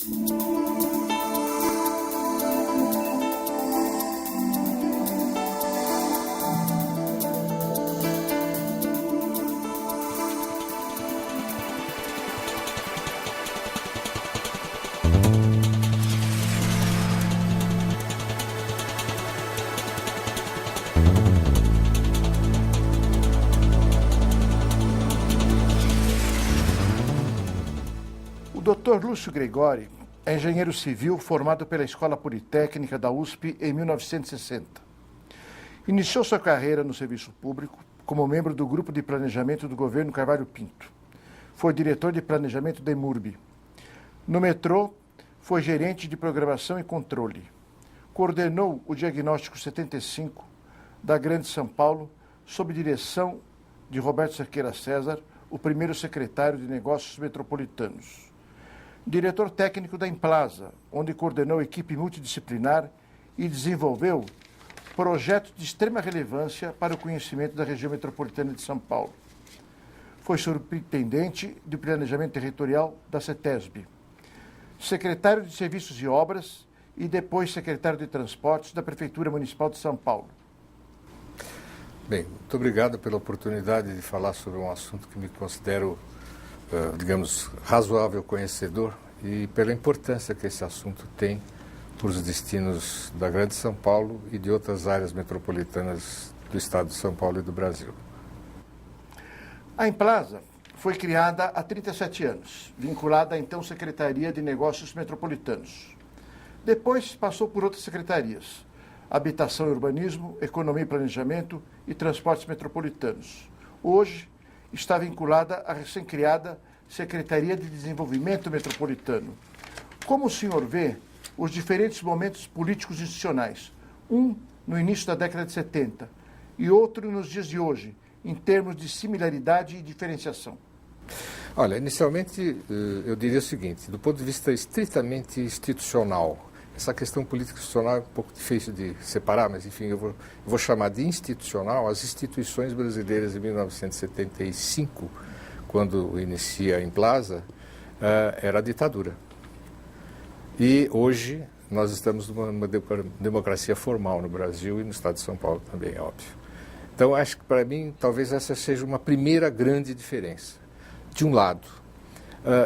O Dr. Lúcio Gregori é engenheiro civil formado pela Escola Politécnica da USP em 1960. Iniciou sua carreira no serviço público como membro do Grupo de Planejamento do Governo Carvalho Pinto. Foi diretor de planejamento da EMURB. No metrô, foi gerente de programação e controle. Coordenou o Diagnóstico 75 da Grande São Paulo, sob direção de Roberto Cerqueira César, o primeiro secretário de Negócios Metropolitanos. Diretor técnico da Implaza, onde coordenou equipe multidisciplinar e desenvolveu projetos de extrema relevância para o conhecimento da região metropolitana de São Paulo. Foi superintendente de planejamento territorial da CETESB, secretário de Serviços e Obras e depois secretário de Transportes da Prefeitura Municipal de São Paulo. Bem, muito obrigado pela oportunidade de falar sobre um assunto que me considero, digamos, razoável conhecedor e pela importância que esse assunto tem para os destinos da Grande São Paulo e de outras áreas metropolitanas do estado de São Paulo e do Brasil. A Implaza foi criada há 37 anos, vinculada à então Secretaria de Negócios Metropolitanos. Depois passou por outras secretarias: Habitação e Urbanismo, Economia e Planejamento e Transportes Metropolitanos. Hoje está vinculada à recém-criada Secretaria de Desenvolvimento Metropolitano. Como o senhor vê os diferentes momentos políticos institucionais, um no início da década de 70 e outro nos dias de hoje, em termos de similaridade e diferenciação? Olha, inicialmente eu diria o seguinte: do ponto de vista estritamente institucional, essa questão política institucional é um pouco difícil de separar, mas enfim, eu vou chamar de institucional as instituições brasileiras em 1975, quando inicia a Implaza, era a ditadura. E hoje nós estamos numa democracia formal no Brasil e no estado de São Paulo também, é óbvio. Então, acho que para mim, talvez essa seja uma primeira grande diferença, de um lado.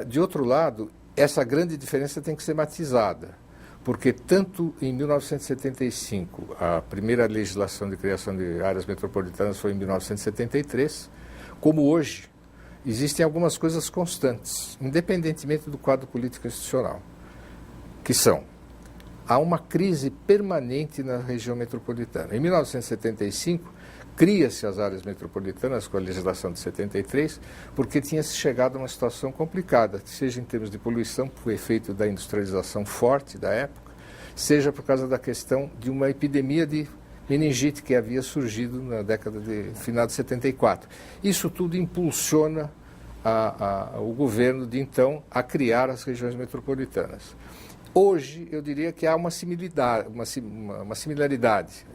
De outro lado, essa grande diferença tem que ser matizada, porque tanto em 1975, a primeira legislação de criação de áreas metropolitanas foi em 1973, como hoje, existem algumas coisas constantes, independentemente do quadro político institucional, que são: há uma crise permanente na região metropolitana. Em 1975, cria-se as áreas metropolitanas com a legislação de 73, porque tinha se chegado a uma situação complicada, seja em termos de poluição, por efeito da industrialização forte da época, seja por causa da questão de uma epidemia de meningite que havia surgido na década de final de 74. Isso tudo impulsiona o governo de então a criar as regiões metropolitanas. Hoje, eu diria que há uma similaridade,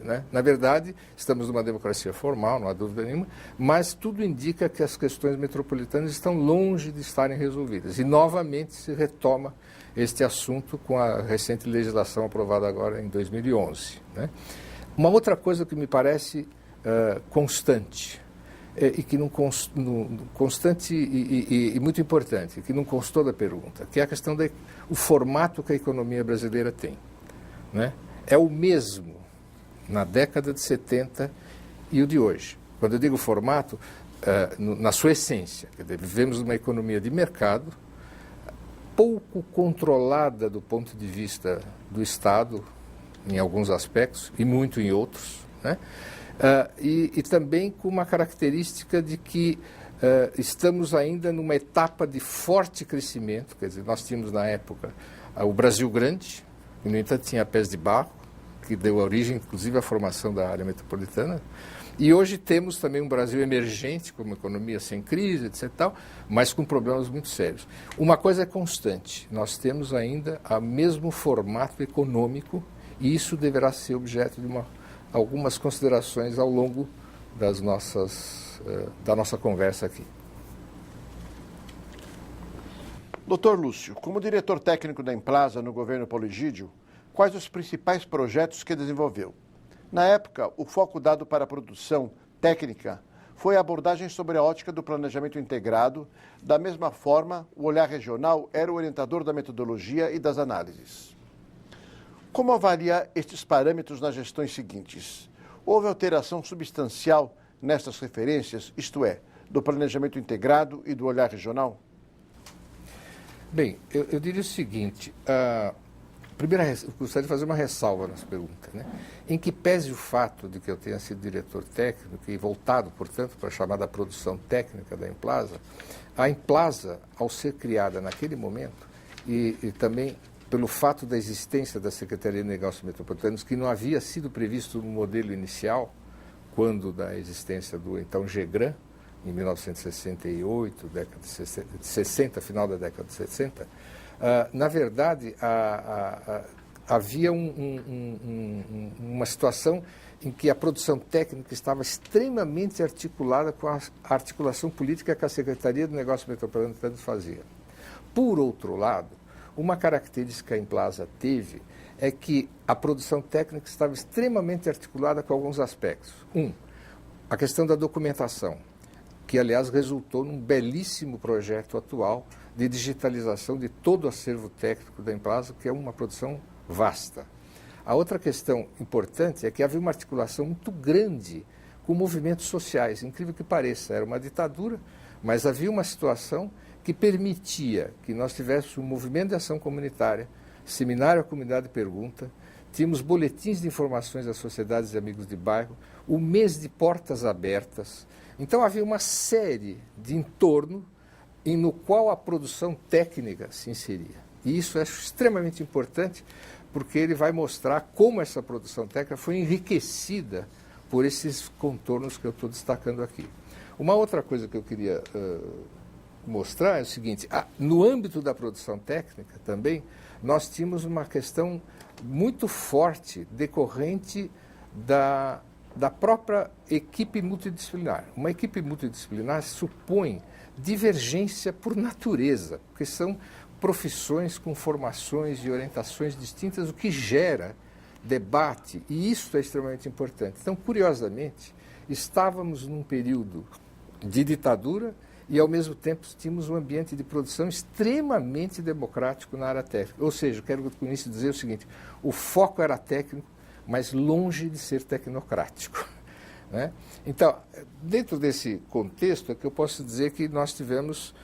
né? Na verdade, estamos numa democracia formal, não há dúvida nenhuma, mas tudo indica que as questões metropolitanas estão longe de estarem resolvidas. E, novamente, se retoma este assunto com a recente legislação aprovada agora em 2011. Né? Uma outra coisa que me parece constante, e que não constante e muito importante, que não constou da pergunta, que é a questão do formato que a economia brasileira tem. Né? É o mesmo na década de 70 e o de hoje. Quando eu digo formato, na sua essência, quer dizer, vivemos uma economia de mercado, pouco controlada do ponto de vista do Estado, em alguns aspectos, e muito em outros, né? E também com uma característica de que estamos ainda numa etapa de forte crescimento. Quer dizer, nós tínhamos na época o Brasil grande, e no entanto tinha pés de barro, que deu origem inclusive à formação da área metropolitana, e hoje temos também um Brasil emergente, com uma economia sem crise, etc., mas com problemas muito sérios. Uma coisa é constante: nós temos ainda o mesmo formato econômico, e isso deverá ser objeto de algumas considerações ao longo da nossa conversa aqui. Doutor Lúcio, como diretor técnico da Implasa no governo Paulo Egídio, quais os principais projetos que desenvolveu? Na época, o foco dado para a produção técnica foi a abordagem sobre a ótica do planejamento integrado. Da mesma forma, o olhar regional era o orientador da metodologia e das análises. Como avalia estes parâmetros nas gestões seguintes? Houve alteração substancial nestas referências, isto é, do planejamento integrado e do olhar regional? Bem, eu diria o seguinte, primeiro eu gostaria de fazer uma ressalva nessa pergunta, né? Em que pese o fato de que eu tenha sido diretor técnico e voltado, portanto, para a chamada produção técnica da Implasa, a Implasa, ao ser criada naquele momento, e também pelo fato da existência da Secretaria de Negócios Metropolitanos, que não havia sido previsto no modelo inicial, quando da existência do então GEGRAM, em 1968, década de 60, final da década de 60, na verdade, havia uma situação em que a produção técnica estava extremamente articulada com a articulação política que a Secretaria de Negócios Metropolitanos fazia. Por outro lado, uma característica que a Implasa teve é que a produção técnica estava extremamente articulada com alguns aspectos. A questão da documentação, que, aliás, resultou num belíssimo projeto atual de digitalização de todo o acervo técnico da Implasa, que é uma produção vasta. A outra questão importante é que havia uma articulação muito grande com movimentos sociais, incrível que pareça. Era uma ditadura, mas havia uma situação que permitia que nós tivéssemos um movimento de ação comunitária, seminário à comunidade pergunta, tínhamos boletins de informações das sociedades e amigos de bairro, o mês de portas abertas. Então havia uma série de entorno no qual a produção técnica se inseria. E isso é extremamente importante, porque ele vai mostrar como essa produção técnica foi enriquecida por esses contornos que eu estou destacando aqui. Uma outra coisa que eu queria mostrar é o seguinte, no âmbito da produção técnica também, nós tínhamos uma questão muito forte decorrente da própria equipe multidisciplinar. Uma equipe multidisciplinar supõe divergência por natureza, porque são profissões com formações e orientações distintas, o que gera debate, e isso é extremamente importante. Então, curiosamente, estávamos num período de ditadura e, ao mesmo tempo, tínhamos um ambiente de produção extremamente democrático na área técnica. Ou seja, quero com isso dizer o seguinte, o foco era técnico, mas longe de ser tecnocrático, né? Então, dentro desse contexto é que eu posso dizer que nós tivemos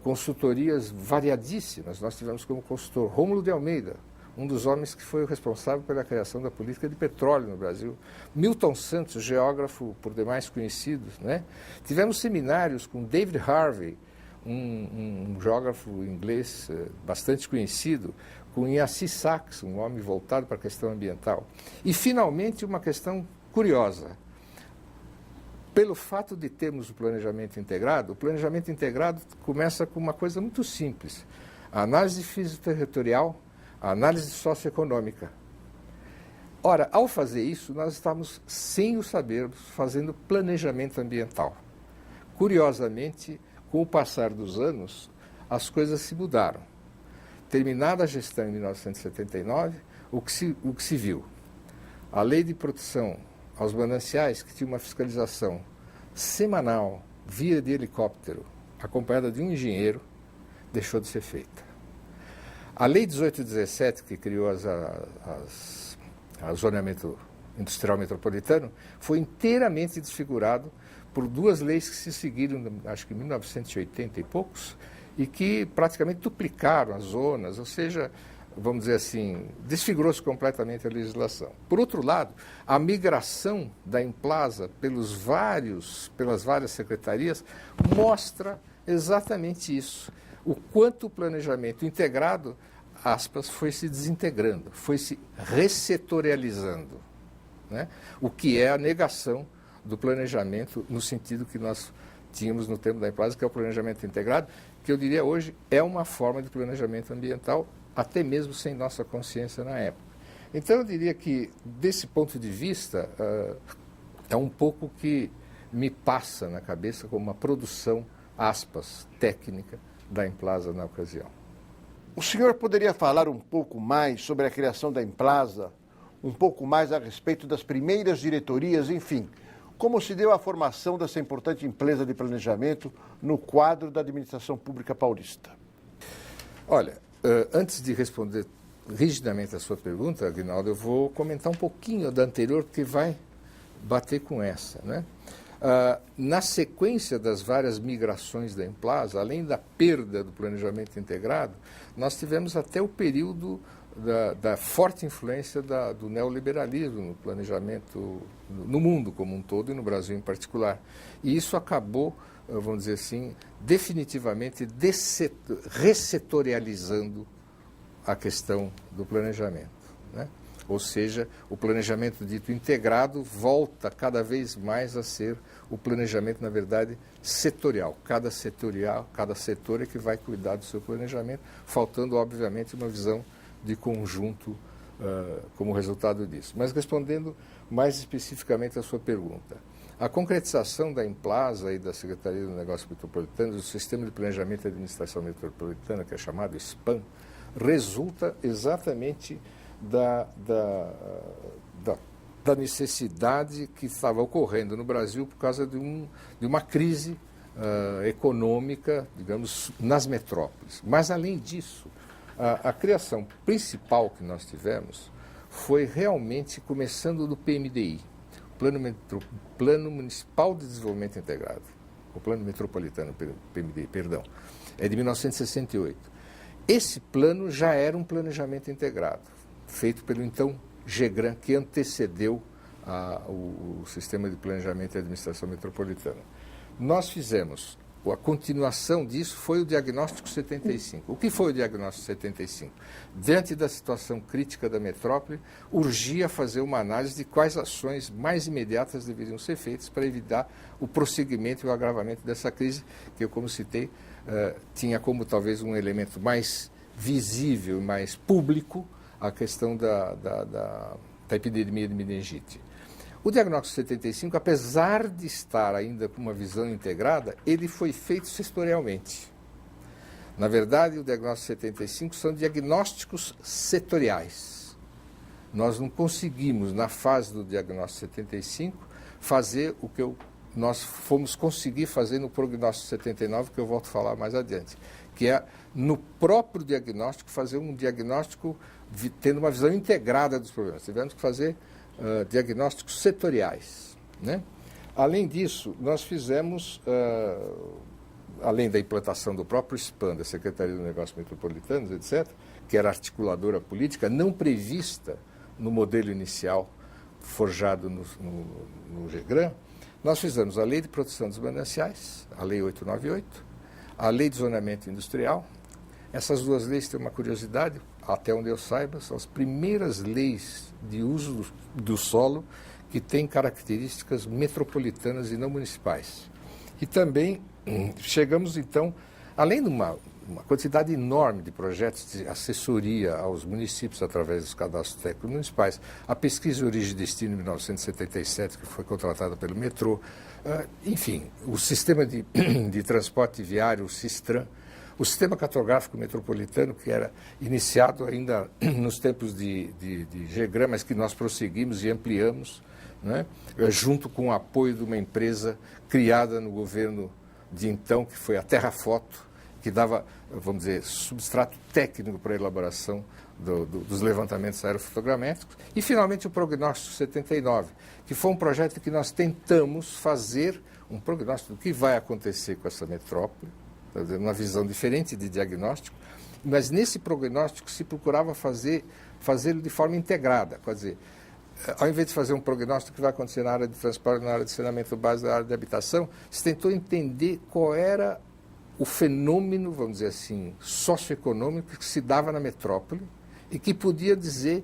consultorias variadíssimas. Nós tivemos como consultor Rômulo de Almeida, um dos homens que foi o responsável pela criação da política de petróleo no Brasil. Milton Santos, geógrafo por demais conhecido, né? Tivemos seminários com David Harvey, um geógrafo inglês bastante conhecido, com Yancey Sachs, um homem voltado para a questão ambiental. E, finalmente, uma questão curiosa. Pelo fato de termos o planejamento integrado começa com uma coisa muito simples. A análise fisioterritorial, a análise socioeconômica. Ora, ao fazer isso, nós estamos, sem o sabermos, fazendo planejamento ambiental. Curiosamente, com o passar dos anos, as coisas se mudaram. Terminada a gestão em 1979, o que se viu? A lei de proteção aos mananciais, que tinha uma fiscalização semanal, via de helicóptero, acompanhada de um engenheiro, deixou de ser feita. A lei 1817, que criou a zoneamento industrial metropolitano, foi inteiramente desfigurado por duas leis que se seguiram, acho que em 1980 e poucos, e que praticamente duplicaram as zonas, ou seja, vamos dizer assim, desfigurou-se completamente a legislação. Por outro lado, a migração da Implasa pelas várias secretarias mostra exatamente isso. O quanto o planejamento integrado, aspas, foi se desintegrando, foi se ressetorializando, né? O que é a negação do planejamento no sentido que nós tínhamos no tempo da Implasa, que é o planejamento integrado, que eu diria hoje é uma forma de planejamento ambiental, até mesmo sem nossa consciência na época. Então, eu diria que, desse ponto de vista, é um pouco que me passa na cabeça como uma produção, aspas, técnica da Implasa na ocasião. O senhor poderia falar um pouco mais sobre a criação da Emplasa, um pouco mais a respeito das primeiras diretorias, enfim, como se deu a formação dessa importante empresa de planejamento no quadro da administração pública paulista? Olha, antes de responder rigidamente a sua pergunta, Aguinaldo, eu vou comentar um pouquinho da anterior que vai bater com essa, né? Na sequência das várias migrações da Emplasa, além da perda do planejamento integrado, nós tivemos até o período da forte influência do neoliberalismo no planejamento no mundo como um todo e no Brasil em particular. E isso acabou, vamos dizer assim, definitivamente ressetorializando a questão do planejamento, né? Ou seja, o planejamento dito integrado volta cada vez mais a ser o planejamento, na verdade, setorial. Cada setor é que vai cuidar do seu planejamento, faltando, obviamente, uma visão de conjunto como resultado disso. Mas respondendo mais especificamente à sua pergunta, a concretização da Emplasa e da Secretaria do Negócio Metropolitano, do Sistema de Planejamento e Administração Metropolitana, que é chamado SPAM, resulta exatamente da necessidade que estava ocorrendo no Brasil por causa de uma crise econômica, digamos, nas metrópoles. Mas, além disso, a criação principal que nós tivemos foi realmente começando do PMDI, Plano Municipal de Desenvolvimento Integrado, o Plano Metropolitano, PMDI, perdão, é de 1968. Esse plano já era um planejamento integrado, feito pelo então GEGRAM, que antecedeu o Sistema de Planejamento e Administração Metropolitana. Nós fizemos, a continuação disso foi o Diagnóstico 75. O que foi o Diagnóstico 75? Diante da situação crítica da metrópole, urgia fazer uma análise de quais ações mais imediatas deveriam ser feitas para evitar o prosseguimento e o agravamento dessa crise, que eu, como citei, tinha como talvez um elemento mais visível e mais público a questão da epidemia de meningite. O Diagnóstico 75, apesar de estar ainda com uma visão integrada, ele foi feito setorialmente. Na verdade, o Diagnóstico 75 são diagnósticos setoriais. Nós não conseguimos, na fase do Diagnóstico 75, fazer o que nós fomos conseguir fazer no Prognóstico 79, que eu volto a falar mais adiante, que é, no próprio diagnóstico, fazer um diagnóstico tendo uma visão integrada dos problemas. Tivemos que fazer diagnósticos setoriais, né? Além disso, nós fizemos, além da implantação do próprio SPAM, da Secretaria do Negócios Metropolitanos, etc., que era articuladora política, não prevista no modelo inicial forjado no GEGRAM, nós fizemos a Lei de Proteção dos Mananciais, a Lei 898, a Lei de Zonamento Industrial. Essas duas leis têm uma curiosidade, até onde eu saiba, são as primeiras leis de uso do solo que têm características metropolitanas e não municipais. E também chegamos, então, além de uma quantidade enorme de projetos de assessoria aos municípios através dos cadastros técnicos municipais, a pesquisa Origem e Destino de 1977, que foi contratada pelo metrô, enfim, o sistema de transporte viário, o Sistran, o sistema cartográfico metropolitano, que era iniciado ainda nos tempos de GEGRAM, mas que nós prosseguimos e ampliamos, né, junto com o apoio de uma empresa criada no governo de então, que foi a Terrafoto, que dava, vamos dizer, substrato técnico para a elaboração dos levantamentos aerofotogramétricos. E, finalmente, o Prognóstico 79, que foi um projeto que nós tentamos fazer um prognóstico do que vai acontecer com essa metrópole, uma visão diferente de diagnóstico, mas nesse prognóstico se procurava fazê-lo de forma integrada, quer dizer, ao invés de fazer um prognóstico que vai acontecer na área de transporte, na área de saneamento básico, na área de habitação, se tentou entender qual era o fenômeno, vamos dizer assim, socioeconômico que se dava na metrópole e que podia dizer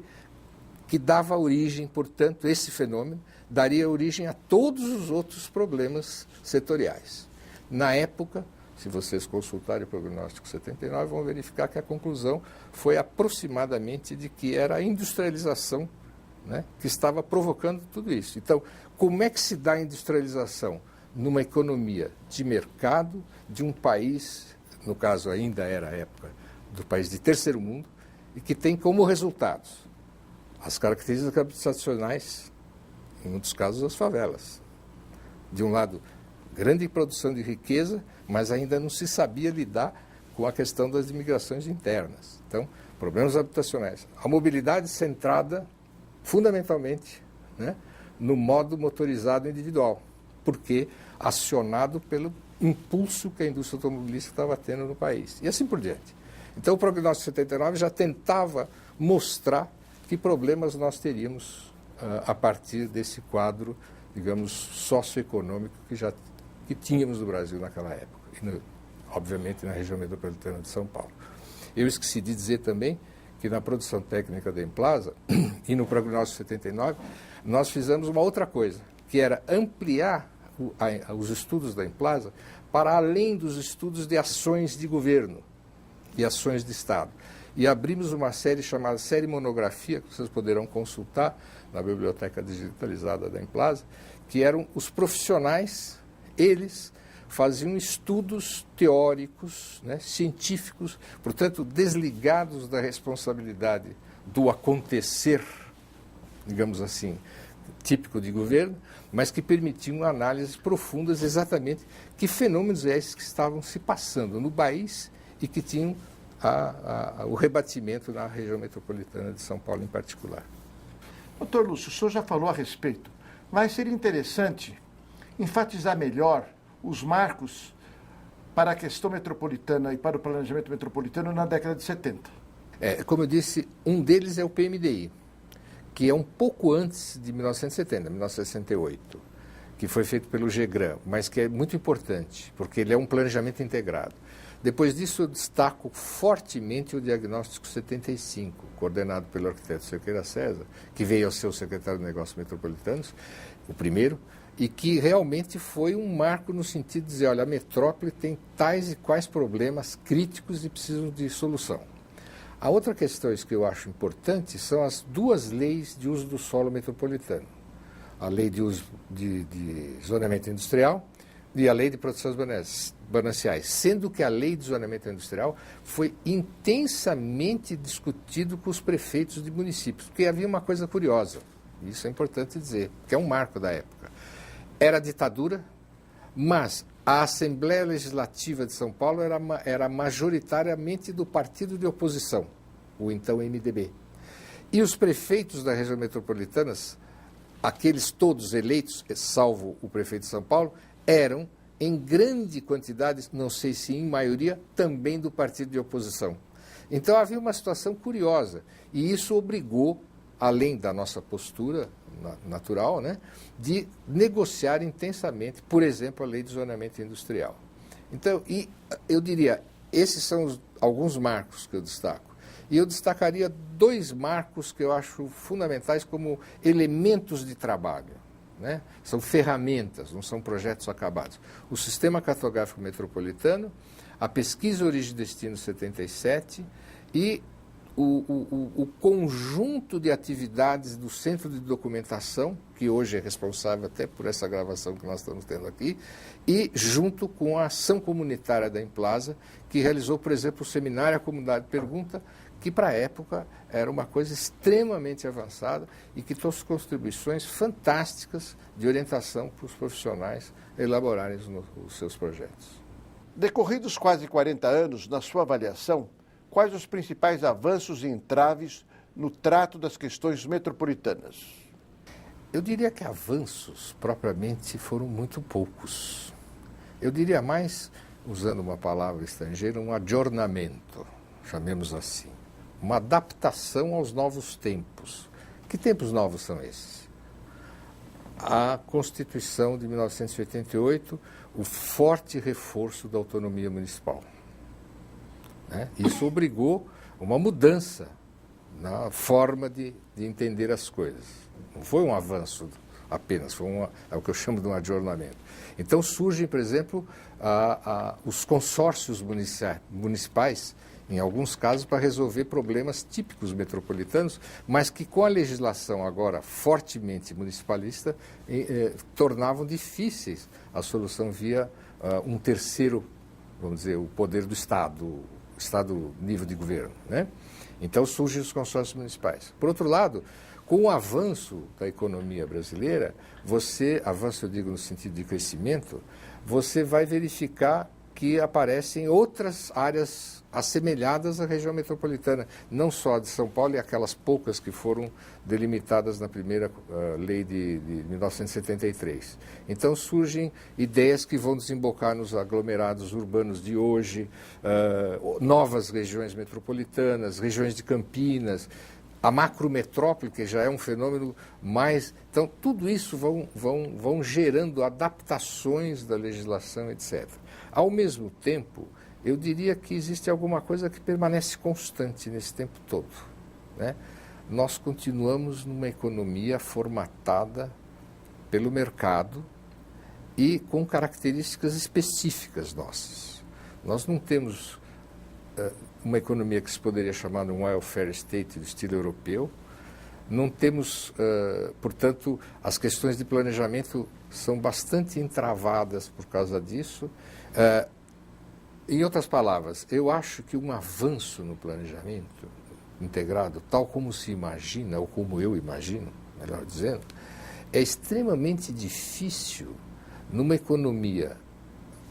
que dava origem, portanto, esse fenômeno daria origem a todos os outros problemas setoriais. Na época, se vocês consultarem o Prognóstico 79, vão verificar que a conclusão foi aproximadamente de que era a industrialização, né, que estava provocando tudo isso. Então, como é que se dá a industrialização? Numa economia de mercado de um país, no caso ainda era a época do país de terceiro mundo e que tem como resultados as características habitacionais, em muitos casos, as favelas. De um lado, grande produção de riqueza, mas ainda não se sabia lidar com a questão das imigrações internas. Então, problemas habitacionais. A mobilidade centrada, fundamentalmente, né, no modo motorizado individual, porque acionado pelo impulso que a indústria automobilística estava tendo no país. E assim por diante. Então, o Prognóstico 79 já tentava mostrar que problemas nós teríamos a partir desse quadro, digamos, socioeconômico que tínhamos no Brasil naquela época, e obviamente na região metropolitana de São Paulo. Eu esqueci de dizer também que na produção técnica da Emplasa e no Prognóstico 79, nós fizemos uma outra coisa, que era ampliar os estudos da Emplasa para além dos estudos de ações de governo e ações de Estado. E abrimos uma série chamada Série Monografia, que vocês poderão consultar na biblioteca digitalizada da Emplasa, que eram os profissionais, eles faziam estudos teóricos, né, científicos, portanto, desligados da responsabilidade do acontecer, digamos assim, típico de governo, mas que permitiam análises profundas exatamente que fenômenos esses que estavam se passando no país e que tinham o rebatimento na região metropolitana de São Paulo em particular. Doutor Lúcio, o senhor já falou a respeito, mas seria interessante enfatizar melhor os marcos para a questão metropolitana e para o planejamento metropolitano na década de 70. Como eu disse, um deles é o PMDI, que é um pouco antes de 1970, 1968, que foi feito pelo GEGRAM, mas que é muito importante, porque ele é um planejamento integrado. Depois disso, eu destaco fortemente o Diagnóstico 75, coordenado pelo arquiteto Cerqueira César, que veio a ser o secretário de Negócios Metropolitanos, o primeiro, e que realmente foi um marco no sentido de dizer, olha, a metrópole tem tais e quais problemas críticos e precisam de solução. A outra questão que eu acho importante são as duas leis de uso do solo metropolitano. A lei de uso de zoneamento industrial e a lei de proteções bananciais, sendo que a lei de zoneamento industrial foi intensamente discutido com os prefeitos de municípios, porque havia uma coisa curiosa, isso é importante dizer, que é um marco da época. Era ditadura, mas a Assembleia Legislativa de São Paulo era majoritariamente do partido de oposição, o então MDB. E os prefeitos da região metropolitana, aqueles todos eleitos, salvo o prefeito de São Paulo, eram, em grande quantidade, não sei se em maioria, também do partido de oposição. Então havia uma situação curiosa, e isso obrigou, além da nossa postura natural, né, de negociar intensamente, por exemplo, a lei de zoneamento industrial. Então, e eu diria, esses são alguns marcos que eu destaco. E eu destacaria dois marcos que eu acho fundamentais como elementos de trabalho. Né? São ferramentas, não são projetos acabados. O Sistema Cartográfico Metropolitano, a Pesquisa Origem e Destino 77 e o conjunto de atividades do Centro de Documentação, que hoje é responsável até por essa gravação que nós estamos tendo aqui, e junto com a ação comunitária da Emplasa, que realizou, por exemplo, o seminário A Comunidade Pergunta, que para a época era uma coisa extremamente avançada e que trouxe contribuições fantásticas de orientação para os profissionais elaborarem os seus projetos. Decorridos quase 40 anos, na sua avaliação, quais os principais avanços e entraves no trato das questões metropolitanas? Eu diria que avanços, propriamente, foram muito poucos. Eu diria mais, usando uma palavra estrangeira, um aggiornamento, chamemos assim. Uma adaptação aos novos tempos. Que tempos novos são esses? A Constituição de 1988, o forte reforço da autonomia municipal. Isso obrigou uma mudança na forma de entender as coisas. Não foi um avanço apenas, é o que eu chamo de um adjornamento. Então surgem, por exemplo, os consórcios municipais, em alguns casos, para resolver problemas típicos metropolitanos, mas que com a legislação agora fortemente municipalista, tornavam difíceis a solução via um terceiro, vamos dizer, o poder do Estado, Estado nível de governo, né? Então surgem os consórcios municipais. Por outro lado, com o avanço da economia brasileira, avanço eu digo no sentido de crescimento, você vai verificar que aparecem outras áreas assemelhadas à região metropolitana, não só a de São Paulo e aquelas poucas que foram delimitadas na primeira lei de 1973. Então surgem ideias que vão desembocar nos aglomerados urbanos de hoje, novas regiões metropolitanas, regiões de Campinas, a macrometrópole, que já é um fenômeno mais... Então, tudo isso vão gerando adaptações da legislação, etc. Ao mesmo tempo, eu diria que existe alguma coisa que permanece constante nesse tempo todo, né? Nós continuamos numa economia formatada pelo mercado e com características específicas nossas. Nós não temos uma economia que se poderia chamar de um welfare state do estilo europeu. Não temos, portanto, as questões de planejamento são bastante entravadas por causa disso. Em outras palavras, eu acho que um avanço no planejamento integrado, tal como se imagina, ou como eu imagino, melhor dizendo, é extremamente difícil numa economia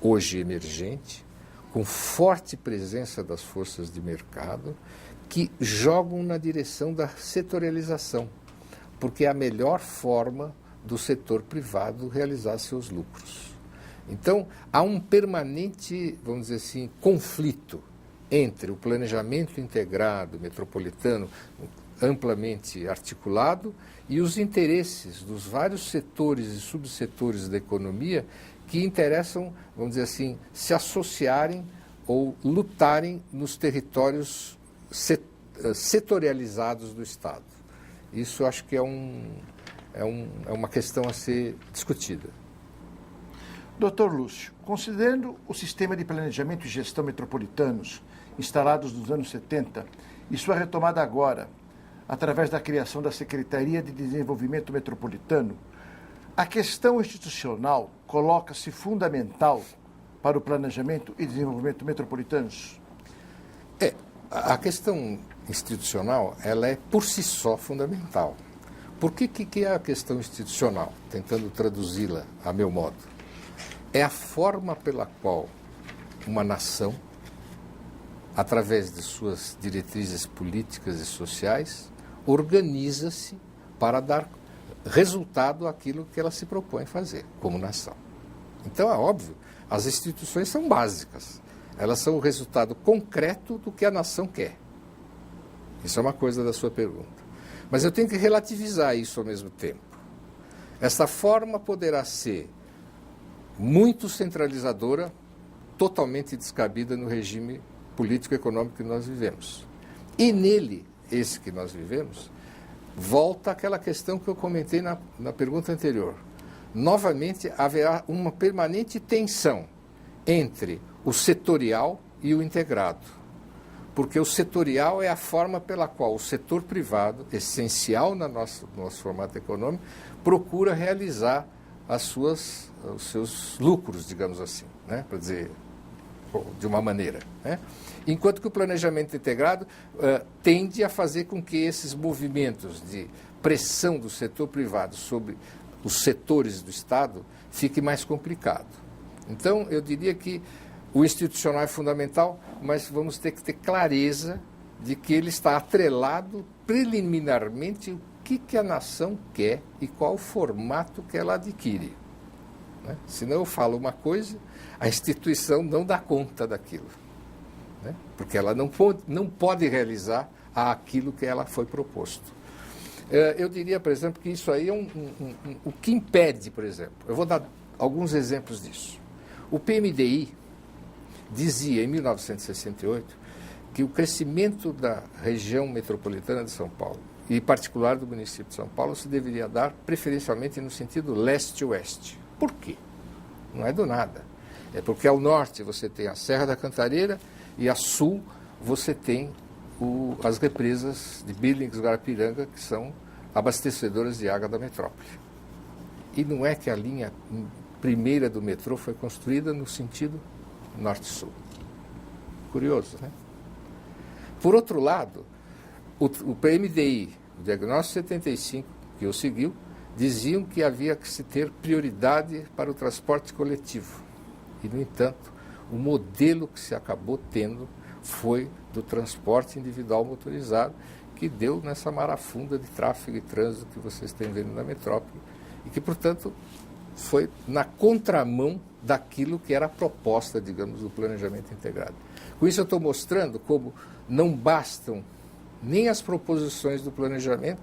hoje emergente, com forte presença das forças de mercado, que jogam na direção da setorialização, porque é a melhor forma do setor privado realizar seus lucros. Então, há um permanente, vamos dizer assim, conflito entre o planejamento integrado metropolitano, amplamente articulado, e os interesses dos vários setores e subsetores da economia que interessam, vamos dizer assim, se associarem ou lutarem nos territórios setorializados do Estado. Isso acho que é uma questão a ser discutida. Doutor Lúcio, considerando o sistema de planejamento e gestão metropolitanos instalados nos anos 70 e sua retomada agora, através da criação da Secretaria de Desenvolvimento Metropolitano, a questão institucional coloca-se fundamental para o planejamento e desenvolvimento metropolitanos? A questão institucional, ela é por si só fundamental. Por que é a questão institucional? Tentando traduzi-la a meu modo. É a forma pela qual uma nação, através de suas diretrizes políticas e sociais, organiza-se para dar resultado àquilo que ela se propõe fazer como nação. Então, é óbvio, as instituições são básicas. Elas são o resultado concreto do que a nação quer. Isso é uma coisa da sua pergunta. Mas eu tenho que relativizar isso ao mesmo tempo. Essa forma poderá ser muito centralizadora, totalmente descabida no regime político-econômico que nós vivemos. E nele, esse que nós vivemos, volta àquela questão que eu comentei na pergunta anterior. Novamente, haverá uma permanente tensão entre o setorial e o integrado. Porque o setorial é a forma pela qual o setor privado, essencial no nosso formato econômico, procura realizar os seus lucros, digamos assim, né? Para dizer de uma maneira, né? Enquanto que o planejamento integrado tende a fazer com que esses movimentos de pressão do setor privado sobre os setores do Estado fique mais complicado. Então, eu diria que o institucional é fundamental, mas vamos ter que ter clareza de que ele está atrelado preliminarmente o que a nação quer e qual o formato que ela adquire, né? Senão eu falo uma coisa, a instituição não dá conta daquilo, né? Porque ela não pode realizar aquilo que ela foi proposto. Eu diria, por exemplo, que isso aí é o que impede, por exemplo. Eu vou dar alguns exemplos disso. O PMDI dizia, em 1968, que o crescimento da região metropolitana de São Paulo, e em particular do município de São Paulo, se deveria dar preferencialmente no sentido leste-oeste. Por quê? Não é do nada. É porque ao norte você tem a Serra da Cantareira e a sul você tem as represas de Billings e Guarapiranga, que são abastecedoras de água da metrópole. E não é que a linha primeira do metrô foi construída no sentido norte-sul. Curioso, né? Por outro lado, o PMDI, o Diagnóstico 75, que o seguiu, diziam que havia que se ter prioridade para o transporte coletivo. E, no entanto, o modelo que se acabou tendo foi do transporte individual motorizado, que deu nessa marafunda de tráfego e trânsito que vocês estão vendo na metrópole, e que, portanto, foi na contramão daquilo que era a proposta, digamos, do planejamento integrado. Com isso eu estou mostrando como não bastam nem as proposições do planejamento,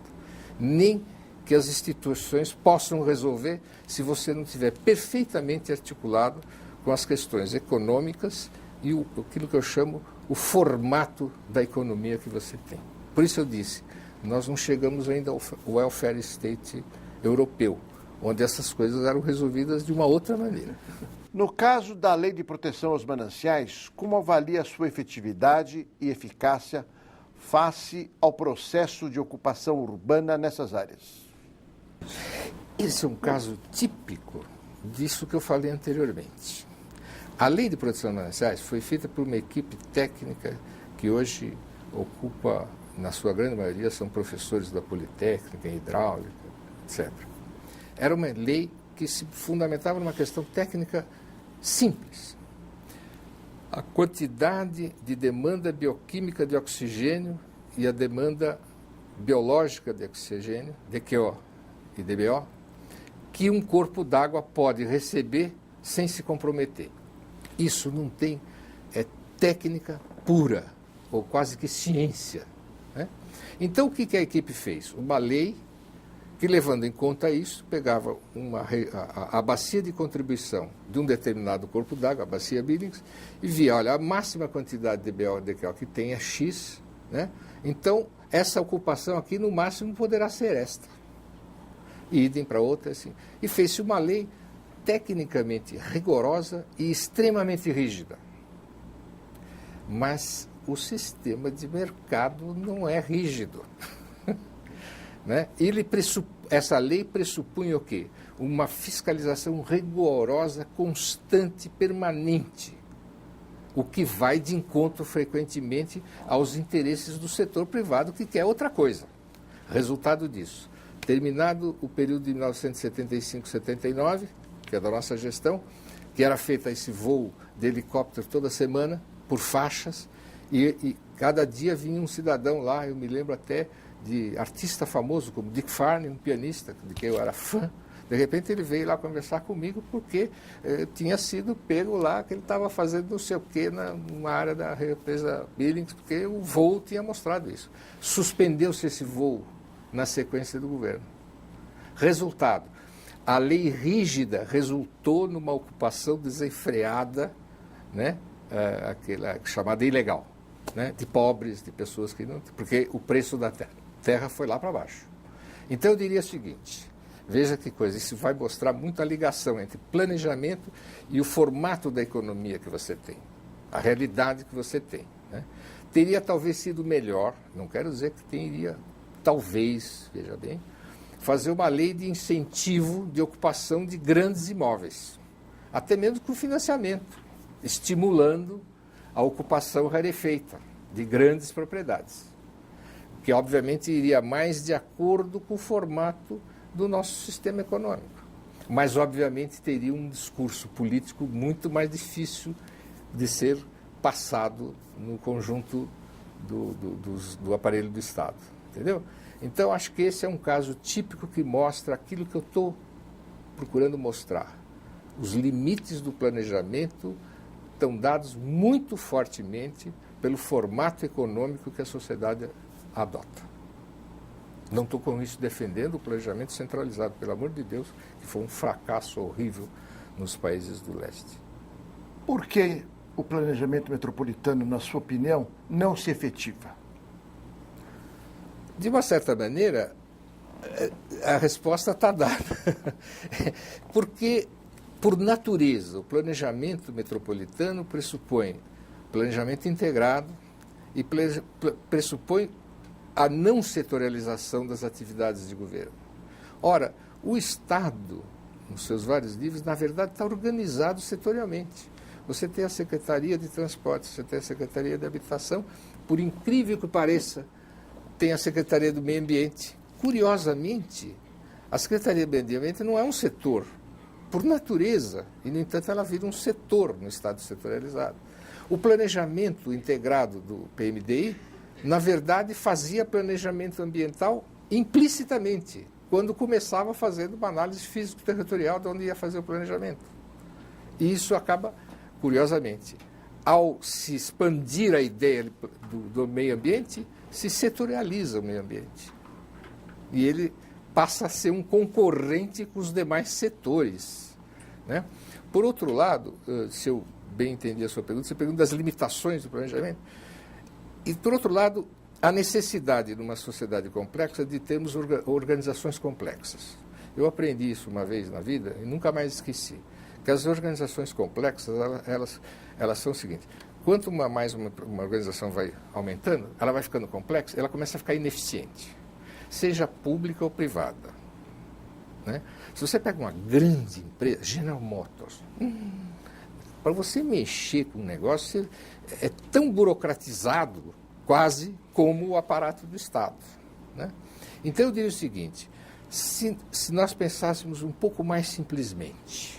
nem que as instituições possam resolver se você não tiver perfeitamente articulado com as questões econômicas e aquilo que eu chamo o formato da economia que você tem. Por isso eu disse, nós não chegamos ainda ao welfare state europeu, onde essas coisas eram resolvidas de uma outra maneira. No caso da Lei de Proteção aos Mananciais, como avalia a sua efetividade e eficácia face ao processo de ocupação urbana nessas áreas? Esse é um caso típico disso que eu falei anteriormente. A Lei de Proteção aos Mananciais foi feita por uma equipe técnica que hoje ocupa, na sua grande maioria, são professores da Politécnica, em hidráulica, etc. Era uma lei que se fundamentava numa questão técnica simples. A quantidade de demanda bioquímica de oxigênio e a demanda biológica de oxigênio, DQO e DBO, que um corpo d'água pode receber sem se comprometer. Isso não tem, é técnica pura, ou quase que ciência. Né? Então, o que a equipe fez? Uma lei que, levando em conta isso, pegava a bacia de contribuição de um determinado corpo d'água, a bacia Billings, e via, olha, a máxima quantidade de DBO e DQO que tem é X, né? Então, essa ocupação aqui, no máximo, poderá ser esta. E idem para outra, assim. E fez-se uma lei tecnicamente rigorosa e extremamente rígida. Mas o sistema de mercado não é rígido. Né? Essa lei pressupunha o quê? Uma fiscalização rigorosa, constante, permanente, o que vai de encontro frequentemente aos interesses do setor privado, que quer outra coisa. Resultado disso, terminado o período de 1975-79, que é da nossa gestão, que era feito esse voo de helicóptero toda semana, por faixas, e cada dia vinha um cidadão lá, eu me lembro até de artista famoso como Dick Farney, um pianista de quem eu era fã. De repente ele veio lá conversar comigo porque tinha sido pego lá que ele estava fazendo não sei o quê numa área da represa Billings, porque o voo tinha mostrado isso. Suspendeu-se esse voo na sequência do governo. Resultado, a lei rígida resultou numa ocupação desenfreada, né, aquela chamada ilegal, né, de pobres, de pessoas que não... Porque o preço da terra foi lá para baixo. Então eu diria o seguinte, veja que coisa, isso vai mostrar muito a ligação entre planejamento e o formato da economia que você tem, a realidade que você tem. Né? Teria talvez sido melhor, não quero dizer que teria, talvez, veja bem, fazer uma lei de incentivo de ocupação de grandes imóveis, até mesmo com financiamento, estimulando a ocupação rarefeita de grandes propriedades, que obviamente iria mais de acordo com o formato do nosso sistema econômico, mas obviamente teria um discurso político muito mais difícil de ser passado no conjunto do aparelho do Estado, entendeu? Então, acho que esse é um caso típico que mostra aquilo que eu estou procurando mostrar. Os limites do planejamento estão dados muito fortemente pelo formato econômico que a sociedade adota. Não estou com isso defendendo o planejamento centralizado, pelo amor de Deus, que foi um fracasso horrível nos países do leste. Por que o planejamento metropolitano, na sua opinião, não se efetiva? De uma certa maneira, a resposta está dada. Porque, por natureza, o planejamento metropolitano pressupõe planejamento integrado e pressupõe a não setorialização das atividades de governo. Ora, o Estado, nos seus vários níveis, na verdade, está organizado setorialmente. Você tem a Secretaria de Transportes, você tem a Secretaria de Habitação, por incrível que pareça, tem a Secretaria do Meio Ambiente. Curiosamente, a Secretaria do Meio Ambiente não é um setor, por natureza, e, no entanto, ela vira um setor no Estado setorializado. O planejamento integrado do PMDI, na verdade, fazia planejamento ambiental implicitamente, quando começava fazendo uma análise físico-territorial de onde ia fazer o planejamento. E isso acaba, curiosamente, ao se expandir a ideia do meio ambiente, se setorializa o meio ambiente. E ele passa a ser um concorrente com os demais setores, né? Por outro lado, se eu bem entendi a sua pergunta, você pergunta das limitações do planejamento. E, por outro lado, a necessidade numa sociedade complexa de termos organizações complexas. Eu aprendi isso uma vez na vida e nunca mais esqueci. Que as organizações complexas, elas são o seguinte: quanto mais uma organização vai aumentando, ela vai ficando complexa, ela começa a ficar ineficiente, seja pública ou privada, né? Se você pega uma grande empresa, General Motors, para você mexer com um negócio, é tão burocratizado quase como o aparato do Estado, né? Então eu diria o seguinte: se nós pensássemos um pouco mais simplesmente,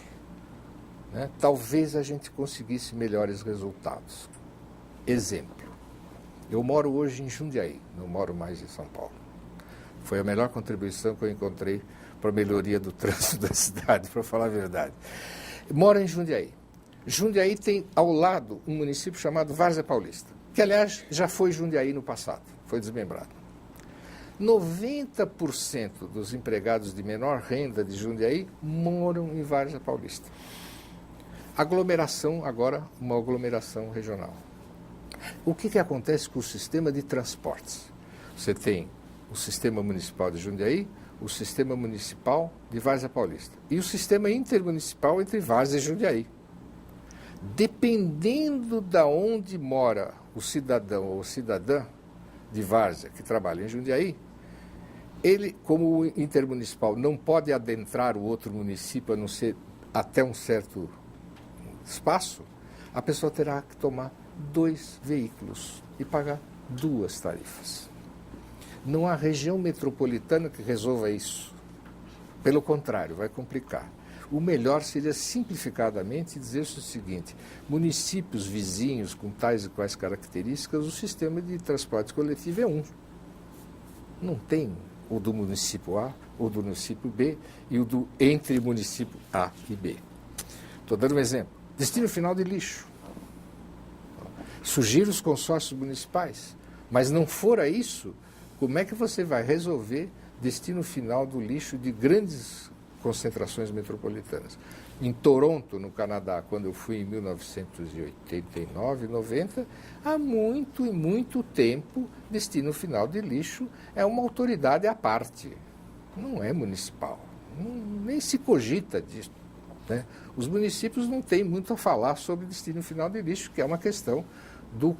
né, talvez a gente conseguisse melhores resultados. Exemplo, eu moro hoje em Jundiaí, não moro mais em São Paulo. Foi a melhor contribuição que eu encontrei para a melhoria do trânsito da cidade, para falar a verdade. Moro em Jundiaí. Jundiaí tem ao lado um município chamado Várzea Paulista, que, aliás, já foi Jundiaí no passado, foi desmembrado. 90% dos empregados de menor renda de Jundiaí moram em Várzea Paulista. Aglomeração, agora, uma aglomeração regional. O que acontece com o sistema de transportes? Você tem o sistema municipal de Jundiaí, o sistema municipal de Várzea Paulista e o sistema intermunicipal entre Várzea e Jundiaí. Dependendo de onde mora o cidadão ou cidadã de Várzea que trabalha em Jundiaí, ele, como o intermunicipal, não pode adentrar o outro município a não ser até um certo espaço, a pessoa terá que tomar 2 veículos e pagar 2 tarifas. Não há região metropolitana que resolva isso. Pelo contrário, vai complicar. O melhor seria simplificadamente dizer-se o seguinte: municípios vizinhos com tais e quais características, o sistema de transporte coletivo é um. Não tem o do município A, o do município B e o do entre município A e B. Estou dando um exemplo. Destino final de lixo. Sugiro os consórcios municipais, mas não fora isso, como é que você vai resolver destino final do lixo de grandes concentrações metropolitanas? Em Toronto, no Canadá, quando eu fui em 1989, 90, há muito e muito tempo, destino final de lixo é uma autoridade à parte, não é municipal, nem se cogita disso, né? Os municípios não têm muito a falar sobre destino final de lixo, que é uma questão do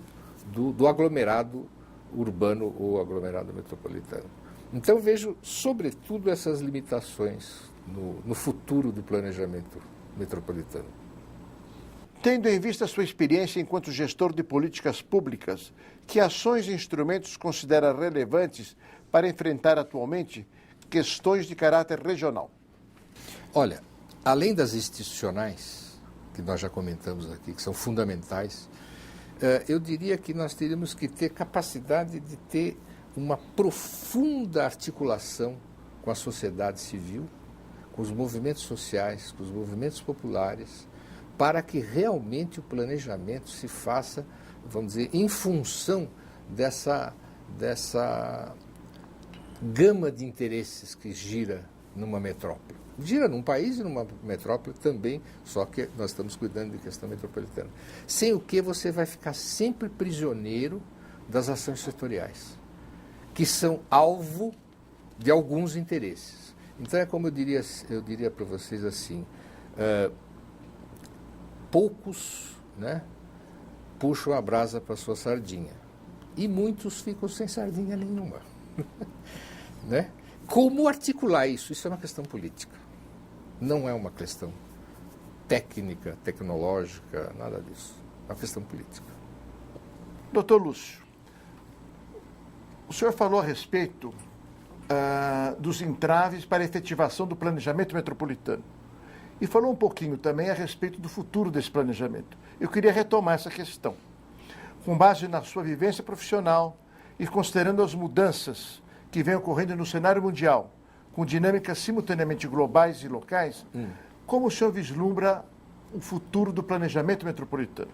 aglomerado urbano ou aglomerado metropolitano. Então vejo, sobretudo, essas limitações no futuro do planejamento metropolitano. Tendo em vista a sua experiência enquanto gestor de políticas públicas, que ações e instrumentos considera relevantes para enfrentar atualmente questões de caráter regional? Olha, além das institucionais, que nós já comentamos aqui, que são fundamentais, eu diria que nós teríamos que ter capacidade de ter uma profunda articulação com a sociedade civil, com os movimentos sociais, com os movimentos populares, para que realmente o planejamento se faça, vamos dizer, em função dessa gama de interesses que gira numa metrópole. Gira num país e numa metrópole também, só que nós estamos cuidando de questão metropolitana. Sem o que você vai ficar sempre prisioneiro das ações setoriais, que são alvo de alguns interesses. Então é como eu diria para vocês assim, poucos, né, puxam a brasa para a sua sardinha e muitos ficam sem sardinha nenhuma. Né? Como articular isso? Isso é uma questão política, não é uma questão técnica, tecnológica, nada disso. É uma questão política. Doutor Lúcio, o senhor falou a respeito dos entraves para a efetivação do planejamento metropolitano e falou um pouquinho também a respeito do futuro desse planejamento. Eu queria retomar essa questão. Com base na sua vivência profissional e considerando as mudanças que vêm ocorrendo no cenário mundial, com dinâmicas simultaneamente globais e locais, como o senhor vislumbra o futuro do planejamento metropolitano?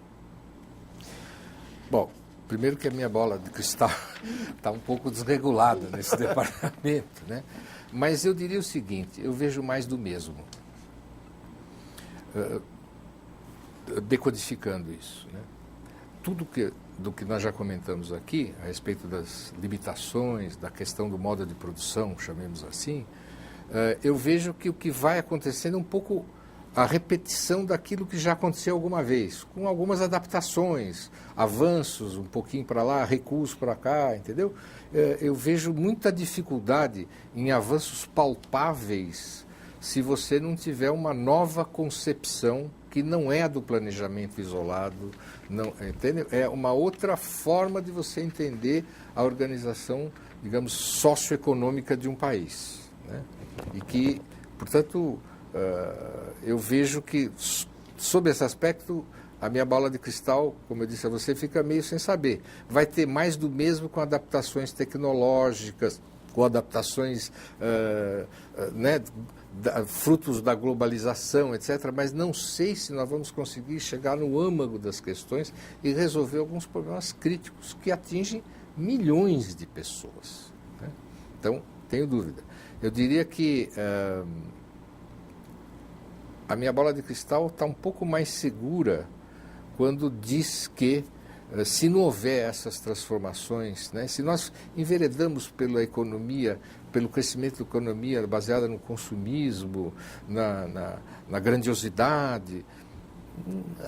Bom, primeiro que a minha bola de cristal está um pouco desregulada nesse departamento, né? Mas eu diria o seguinte, eu vejo mais do mesmo. Decodificando isso, né? Tudo do que nós já comentamos aqui, a respeito das limitações, da questão do modo de produção, chamemos assim, eu vejo que o que vai acontecendo é um pouco a repetição daquilo que já aconteceu alguma vez, com algumas adaptações, avanços um pouquinho para lá, recuos para cá, entendeu? Eu vejo muita dificuldade em avanços palpáveis se você não tiver uma nova concepção que não é a do planejamento isolado, não, entendeu? É uma outra forma de você entender a organização, digamos, socioeconômica de um país, né? E que, portanto, eu vejo que, sob esse aspecto, a minha bola de cristal, como eu disse a você, fica meio sem saber. Vai ter mais do mesmo com adaptações tecnológicas, com adaptações, né, frutos da globalização, etc., mas não sei se nós vamos conseguir chegar no âmago das questões e resolver alguns problemas críticos que atingem milhões de pessoas, né? Então, tenho dúvida. Eu diria que a minha bola de cristal está um pouco mais segura quando diz que, se não houver essas transformações, né, se nós enveredamos pela economia, pelo crescimento da economia baseada no consumismo, na grandiosidade,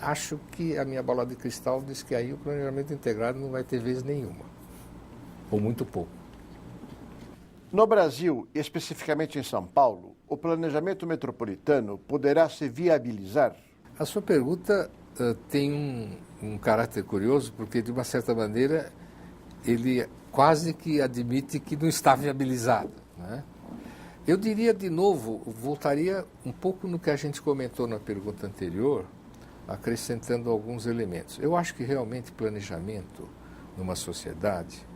acho que a minha bola de cristal diz que aí o planejamento integrado não vai ter vez nenhuma, ou muito pouco. No Brasil, especificamente em São Paulo, o planejamento metropolitano poderá se viabilizar? A sua pergunta tem um caráter curioso, porque, de uma certa maneira, ele quase que admite que não está viabilizado, né? Eu diria, de novo, voltaria um pouco no que a gente comentou na pergunta anterior, acrescentando alguns elementos. Eu acho que, realmente, planejamento numa sociedade,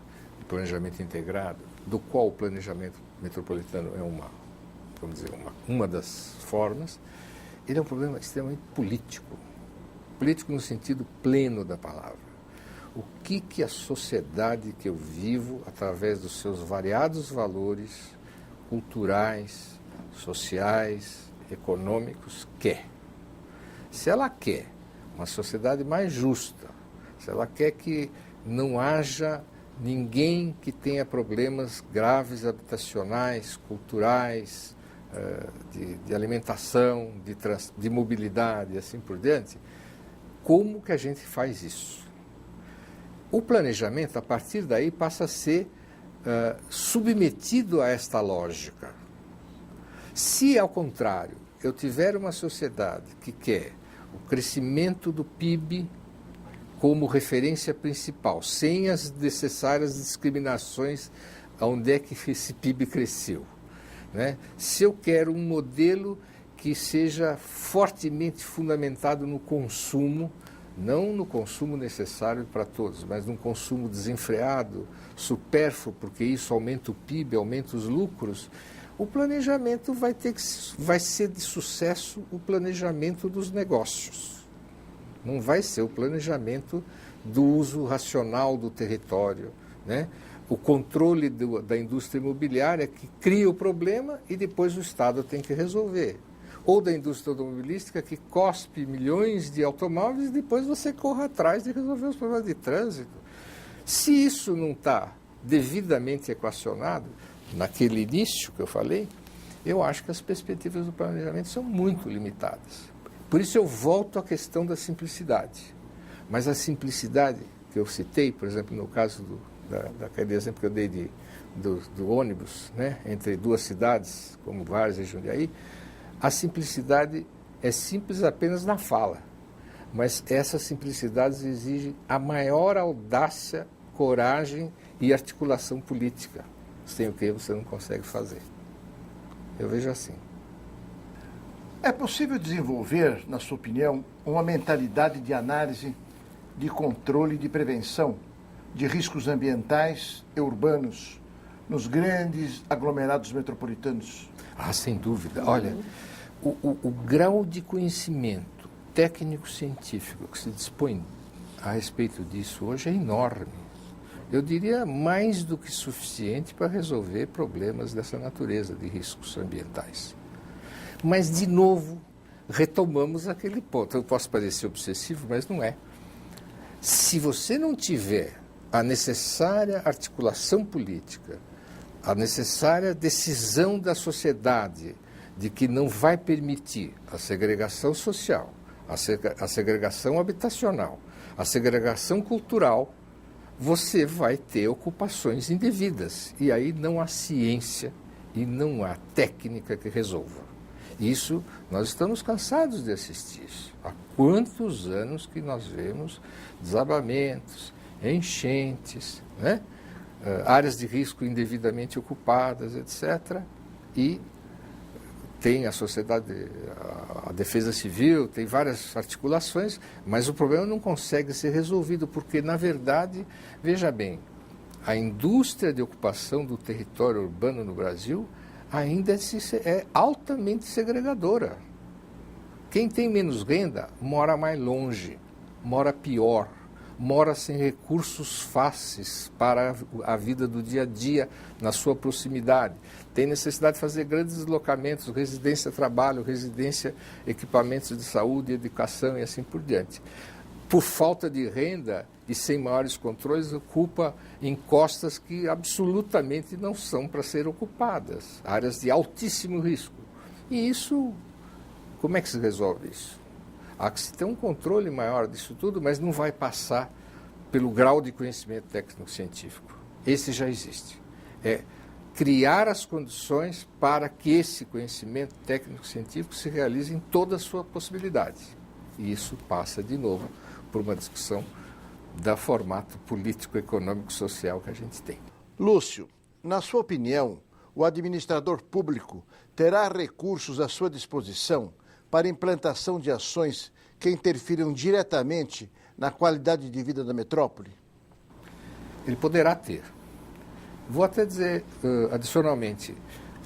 planejamento integrado, do qual o planejamento metropolitano é uma das formas, ele é um problema extremamente político. Político no sentido pleno da palavra. O que a sociedade que eu vivo, através dos seus variados valores culturais, sociais, econômicos, quer? Se ela quer uma sociedade mais justa, se ela quer que não haja ninguém que tenha problemas graves habitacionais, culturais, de alimentação, de mobilidade e assim por diante, como que a gente faz isso? O planejamento, a partir daí, passa a ser submetido a esta lógica. Se, ao contrário, eu tiver uma sociedade que quer o crescimento do PIB como referência principal, sem as necessárias discriminações aonde é que esse PIB cresceu, né? Se eu quero um modelo que seja fortemente fundamentado no consumo, não no consumo necessário para todos, mas num consumo desenfreado, supérfluo, porque isso aumenta o PIB, aumenta os lucros, o planejamento vai ser de sucesso o planejamento dos negócios. Não vai ser o planejamento do uso racional do território, né? O controle da indústria imobiliária que cria o problema e depois o Estado tem que resolver. Ou da indústria automobilística que cospe milhões de automóveis e depois você corra atrás de resolver os problemas de trânsito. Se isso não está devidamente equacionado, naquele início que eu falei, eu acho que as perspectivas do planejamento são muito limitadas. Por isso eu volto à questão da simplicidade. Mas a simplicidade que eu citei, por exemplo, no caso daquele exemplo que eu dei do ônibus, né, entre duas cidades, como Várzea e Jundiaí, a simplicidade é simples apenas na fala, mas essas simplicidades exigem a maior audácia, coragem e articulação política, sem o que você não consegue fazer. Eu vejo assim. É possível desenvolver, na sua opinião, uma mentalidade de análise, de controle e de prevenção de riscos ambientais e urbanos nos grandes aglomerados metropolitanos? Ah, sem dúvida. Olha, o grau de conhecimento técnico-científico que se dispõe a respeito disso hoje é enorme. Eu diria mais do que suficiente para resolver problemas dessa natureza, de riscos ambientais. Mas, de novo, retomamos aquele ponto. Eu posso parecer obsessivo, mas não é. Se você não tiver a necessária articulação política, a necessária decisão da sociedade de que não vai permitir a segregação social, a segregação habitacional, a segregação cultural, você vai ter ocupações indevidas. E aí não há ciência e não há técnica que resolva. Isso, nós estamos cansados de assistir. Há quantos anos que nós vemos desabamentos, enchentes, né? Áreas de risco indevidamente ocupadas, etc. E tem a sociedade, a defesa civil, tem várias articulações, mas o problema não consegue ser resolvido, porque, na verdade, veja bem, a indústria de ocupação do território urbano no Brasil ainda é altamente segregadora. Quem tem menos renda mora mais longe, mora pior, mora sem recursos fáceis para a vida do dia a dia na sua proximidade. Tem necessidade de fazer grandes deslocamentos, residência-trabalho, residência, equipamentos de saúde, educação e assim por diante. Por falta de renda e sem maiores controles, ocupa encostas que absolutamente não são para ser ocupadas, áreas de altíssimo risco. E isso, como é que se resolve isso? Há que se ter um controle maior disso tudo, mas não vai passar pelo grau de conhecimento técnico-científico. Esse já existe. É criar as condições para que esse conhecimento técnico-científico se realize em toda a sua possibilidade. E isso passa, de novo, por uma discussão do formato político-econômico-social que a gente tem. Lúcio, na sua opinião, o administrador público terá recursos à sua disposição para implantação de ações que interfiram diretamente na qualidade de vida da metrópole? Ele poderá ter. Vou até dizer, adicionalmente,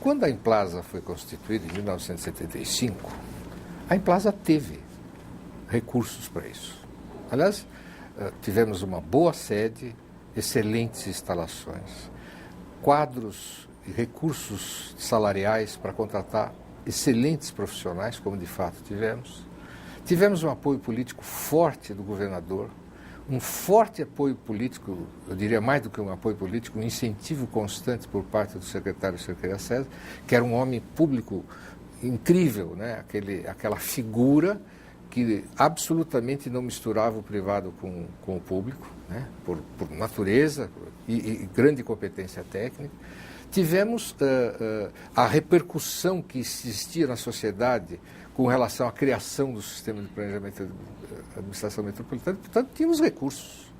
quando a Implaza foi constituída, em 1975, a Implaza teve recursos para isso. Aliás, tivemos uma boa sede, excelentes instalações, quadros e recursos salariais para contratar excelentes profissionais, como de fato tivemos. Tivemos um apoio político forte do governador, um forte apoio político, eu diria mais do que um apoio político, um incentivo constante por parte do secretário Cerqueira César, que era um homem público incrível, né? Aquela figura que absolutamente não misturava o privado com o público, né? por natureza e grande competência técnica. Tivemos a repercussão que existia na sociedade com relação à criação do sistema de planejamento da administração metropolitana, portanto, tínhamos recursos.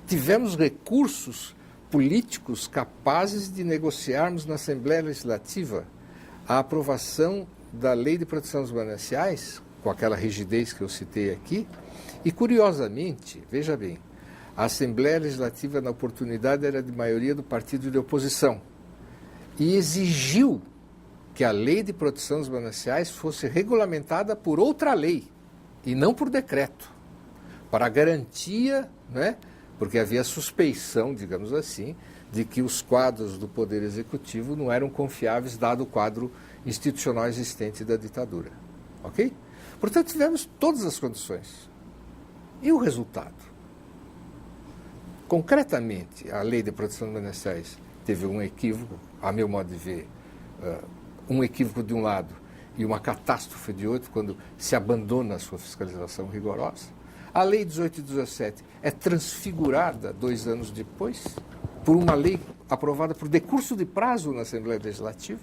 Tivemos recursos políticos capazes de negociarmos na Assembleia Legislativa a aprovação da Lei de Proteção dos Mananciais, com aquela rigidez que eu citei aqui, e, curiosamente, veja bem, a Assembleia Legislativa, na oportunidade, era de maioria do partido de oposição, e exigiu que a Lei de Proteção dos Mananciais fosse regulamentada por outra lei, e não por decreto, para garantia, né, porque havia suspeição, digamos assim, de que os quadros do Poder Executivo não eram confiáveis, dado o quadro institucional existente da ditadura. Ok? Portanto, tivemos todas as condições. E o resultado? Concretamente, a Lei de Proteção dos Mananciais teve um equívoco, a meu modo de ver, um equívoco de um lado e uma catástrofe de outro, quando se abandona a sua fiscalização rigorosa. A Lei 1817 é transfigurada 2 anos depois por uma lei aprovada por decurso de prazo na Assembleia Legislativa.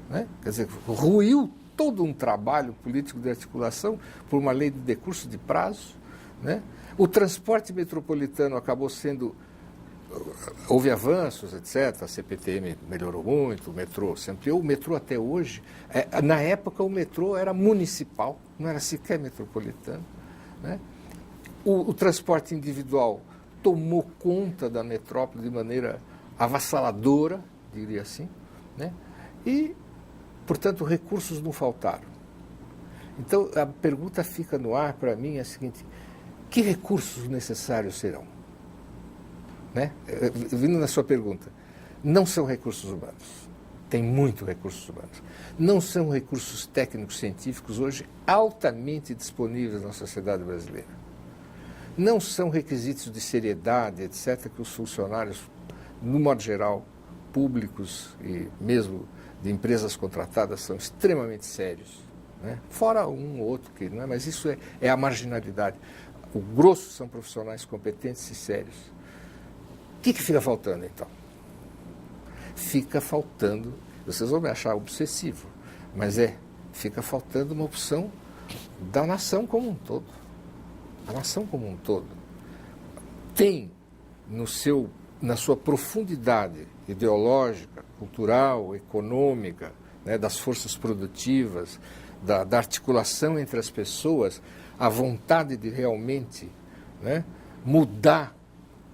né? Quer dizer, ruiu todo um trabalho político de articulação por uma lei de decurso de prazo, né? O transporte metropolitano acabou sendo... Houve avanços, etc. A CPTM melhorou muito, o metrô se ampliou. O metrô até hoje, na época o metrô era municipal, não era sequer metropolitano, né? O transporte individual tomou conta da metrópole de maneira avassaladora, diria assim, né? E, portanto, recursos não faltaram. Então, a pergunta fica no ar para mim é a seguinte: que recursos necessários serão? Né? Vindo na sua pergunta, não são recursos humanos, tem muito recursos humanos. Não são recursos técnicos científicos hoje altamente disponíveis na sociedade brasileira. Não são requisitos de seriedade, etc., que os funcionários, no modo geral, públicos e mesmo de empresas contratadas, são extremamente sérios, né? Fora um ou outro que não é, mas isso é a marginalidade. O grosso são profissionais competentes e sérios. O que fica faltando, então? Fica faltando, vocês vão me achar obsessivo, mas fica faltando uma opção da nação como um todo. A nação como um todo tem na sua profundidade ideológica, cultural, econômica, né, das forças produtivas, da articulação entre as pessoas, a vontade de realmente, né, mudar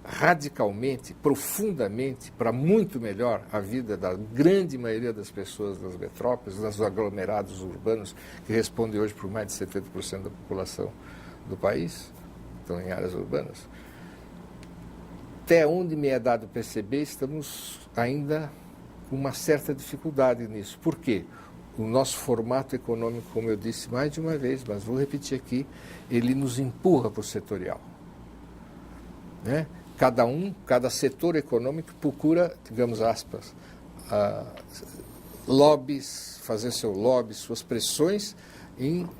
radicalmente, profundamente, para muito melhor a vida da grande maioria das pessoas das metrópoles, dos aglomerados urbanos, que respondem hoje por mais de 70% da população do país, estão em áreas urbanas. Até onde me é dado perceber, estamos ainda com uma certa dificuldade nisso. Por quê? O nosso formato econômico, como eu disse mais de uma vez, mas vou repetir aqui, ele nos empurra para o setorial, né? Cada setor econômico procura, digamos aspas, lobbies, fazer seu lobby, suas pressões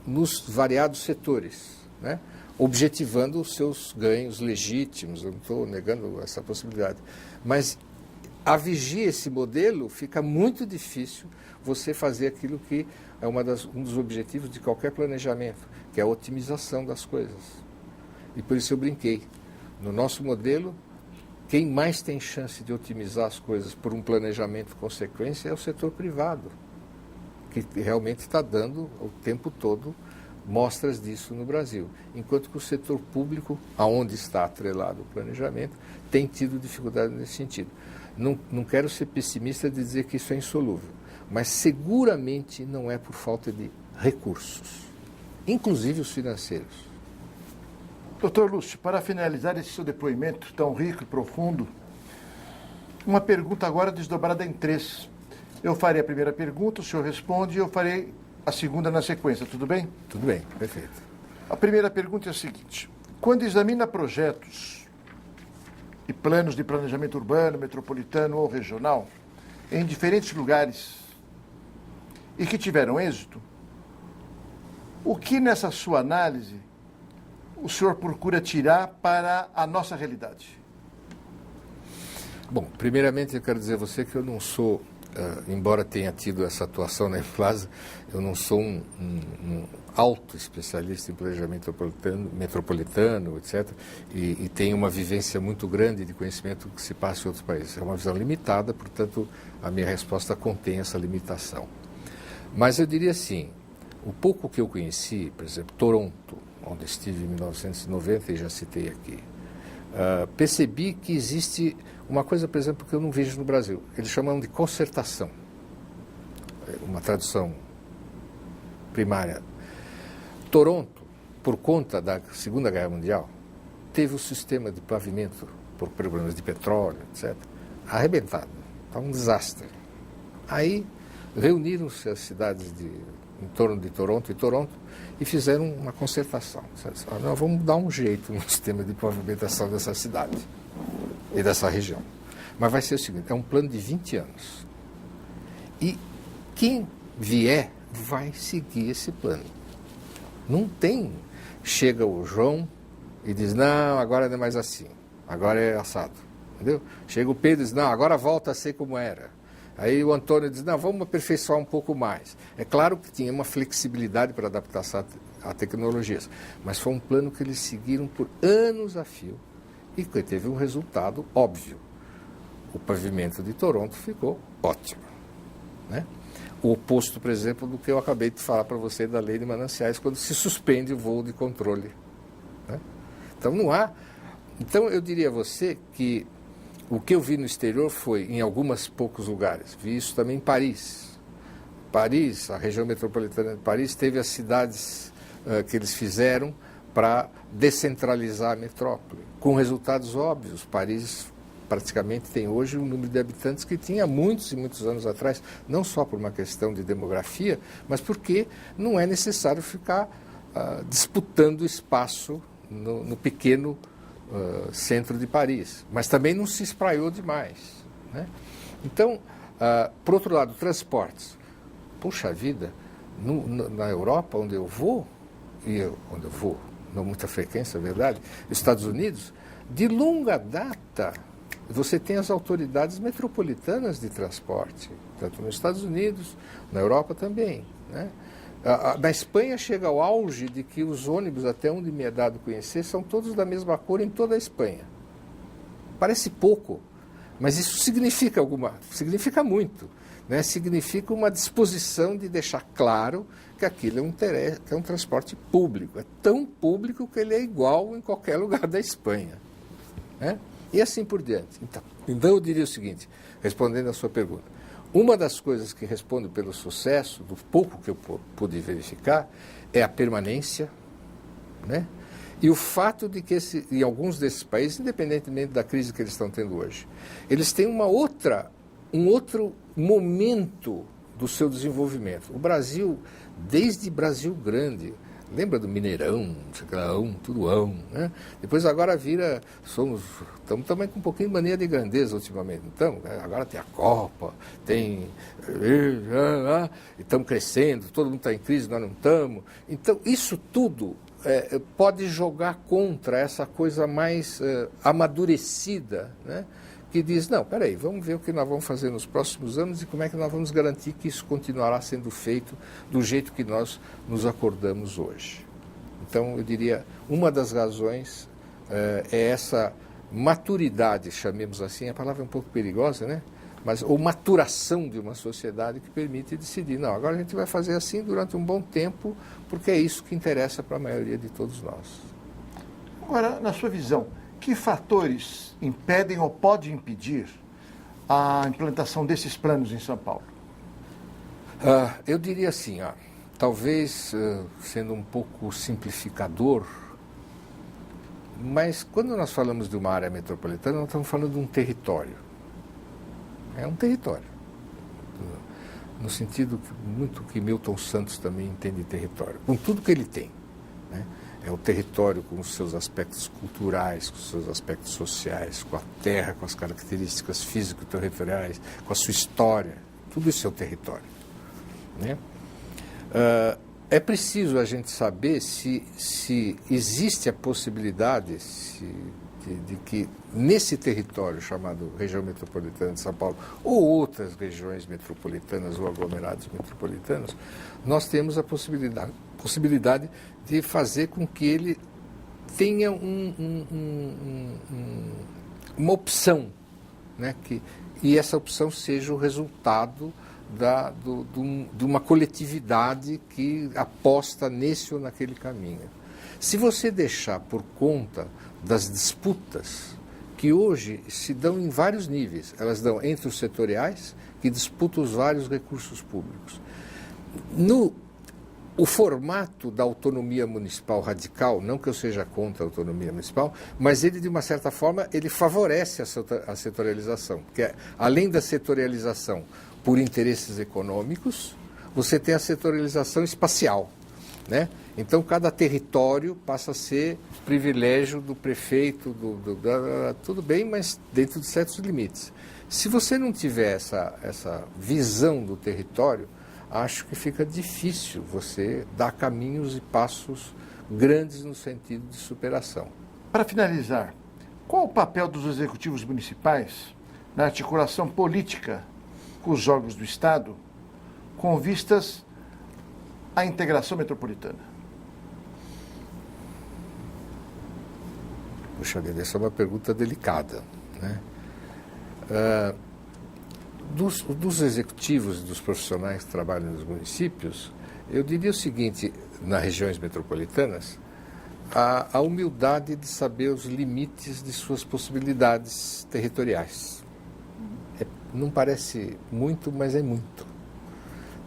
nos variados setores, né? Objetivando os seus ganhos legítimos. Eu não estou negando essa possibilidade. Mas a vigia esse modelo, fica muito difícil você fazer aquilo que é um dos objetivos de qualquer planejamento, que é a otimização das coisas. E por isso eu brinquei. No nosso modelo, quem mais tem chance de otimizar as coisas por um planejamento consequência é o setor privado, que realmente está dando o tempo todo mostras disso no Brasil, enquanto que o setor público, aonde está atrelado o planejamento, tem tido dificuldade nesse sentido. Não quero ser pessimista de dizer que isso é insolúvel, mas seguramente não é por falta de recursos, inclusive os financeiros. Doutor Lúcio, para finalizar esse seu depoimento tão rico e profundo, uma pergunta agora desdobrada em três. Eu farei a primeira pergunta, o senhor responde e eu farei a segunda na sequência, tudo bem? Tudo bem, perfeito. A primeira pergunta é a seguinte: quando examina projetos e planos de planejamento urbano, metropolitano ou regional em diferentes lugares e que tiveram êxito, o que nessa sua análise o senhor procura tirar para a nossa realidade? Bom, primeiramente eu quero dizer a você que eu não sou, embora tenha tido essa atuação na Emplasa, eu não sou um alto especialista em planejamento metropolitano, etc., e tenho uma vivência muito grande de conhecimento que se passa em outros países. É uma visão limitada, portanto, a minha resposta contém essa limitação. Mas eu diria assim, o pouco que eu conheci, por exemplo, Toronto, onde estive em 1990 e já citei aqui, percebi que existe uma coisa, por exemplo, que eu não vejo no Brasil. Eles chamam de concertação, uma tradução primária. Toronto, por conta da Segunda Guerra Mundial, teve o sistema de pavimento, por problemas de petróleo, etc., arrebentado. Está um desastre. Aí reuniram-se as cidades em torno de Toronto e fizeram uma concertação. Nós vamos dar um jeito no sistema de pavimentação dessa cidade e dessa região. Mas vai ser o seguinte, é um plano de 20 anos. E quem vier vai seguir esse plano. Não tem, chega o João e diz, não, agora não é mais assim, agora é assado. Entendeu? Chega o Pedro e diz, não, agora volta a ser como era. Aí o Antônio diz, não, vamos aperfeiçoar um pouco mais. É claro que tinha uma flexibilidade para adaptar-se a tecnologias, mas foi um plano que eles seguiram por anos a fio e que teve um resultado óbvio. O pavimento de Toronto ficou ótimo, né? O oposto, por exemplo, do que eu acabei de falar para você da lei de mananciais, quando se suspende o voo de controle, né? Então não há... Então eu diria a você que o que eu vi no exterior foi em alguns poucos lugares. Vi isso também em Paris. Paris, a região metropolitana de Paris, teve as cidades que eles fizeram para descentralizar a metrópole, com resultados óbvios. Paris praticamente tem hoje um número de habitantes que tinha muitos e muitos anos atrás, não só por uma questão de demografia, mas porque não é necessário ficar disputando espaço no pequeno centro de Paris, mas também não se espraiou demais, né? Então, por outro lado, transportes. Puxa vida, na Europa, onde eu vou, não muita frequência, é verdade, Estados Unidos, de longa data, você tem as autoridades metropolitanas de transporte, tanto nos Estados Unidos, na Europa também, né? Na Espanha chega ao auge de que os ônibus, até onde me é dado conhecer, são todos da mesma cor em toda a Espanha. Parece pouco, mas isso significa muito, né? Significa uma disposição de deixar claro que aquilo é um transporte público. É tão público que ele é igual em qualquer lugar da Espanha, né? E assim por diante. Então eu diria o seguinte, respondendo à sua pergunta. Uma das coisas que responde pelo sucesso, do pouco que eu pude verificar, é a permanência, né? E o fato de que em alguns desses países, independentemente da crise que eles estão tendo hoje, eles têm um outro momento do seu desenvolvimento. O Brasil, desde Brasil Grande, lembra do Mineirão, tudoão, né? Depois agora estamos também com um pouquinho de mania de grandeza ultimamente. Então, agora tem a Copa, estamos crescendo, todo mundo está em crise, nós não estamos. Então, isso tudo pode jogar contra essa coisa mais amadurecida, né? Que diz, não, peraí, vamos ver o que nós vamos fazer nos próximos anos e como é que nós vamos garantir que isso continuará sendo feito do jeito que nós nos acordamos hoje. Então, eu diria, uma das razões é essa maturidade, chamemos assim, a palavra é um pouco perigosa, né? Mas, ou maturação de uma sociedade que permite decidir, não, agora a gente vai fazer assim durante um bom tempo, porque é isso que interessa para a maioria de todos nós. Agora, na sua visão, que fatores impedem ou podem impedir a implantação desses planos em São Paulo? Eu diria assim, talvez sendo um pouco simplificador, mas quando nós falamos de uma área metropolitana, nós estamos falando de um território. É um território, no sentido muito que Milton Santos também entende de território, com tudo que ele tem, né? É o território com os seus aspectos culturais, com os seus aspectos sociais, com a terra, com as características físico-territoriais, com a sua história. Tudo isso é o território, né? É preciso a gente saber se existe a possibilidade de que nesse território chamado região metropolitana de São Paulo ou outras regiões metropolitanas ou aglomerados metropolitanos, nós temos a possibilidade de fazer com que ele tenha uma opção, né? E essa opção seja o resultado de uma coletividade que aposta nesse ou naquele caminho. Se você deixar por conta das disputas que hoje se dão em vários níveis, elas dão entre os setoriais, que disputam os vários recursos públicos. O formato da autonomia municipal radical, não que eu seja contra a autonomia municipal, mas ele, de uma certa forma, ele favorece a setorialização, porque além da setorialização por interesses econômicos, você tem a setorialização espacial, né? Então, cada território passa a ser privilégio do prefeito, tudo bem, mas dentro de certos limites. Se você não tiver essa visão do território, acho que fica difícil você dar caminhos e passos grandes no sentido de superação. Para finalizar, qual o papel dos executivos municipais na articulação política com os órgãos do Estado com vistas à integração metropolitana? Puxa vida, essa é uma pergunta delicada, né? Dos executivos e dos profissionais que trabalham nos municípios, eu diria o seguinte, nas regiões metropolitanas, a humildade de saber os limites de suas possibilidades territoriais. Não parece muito, mas é muito,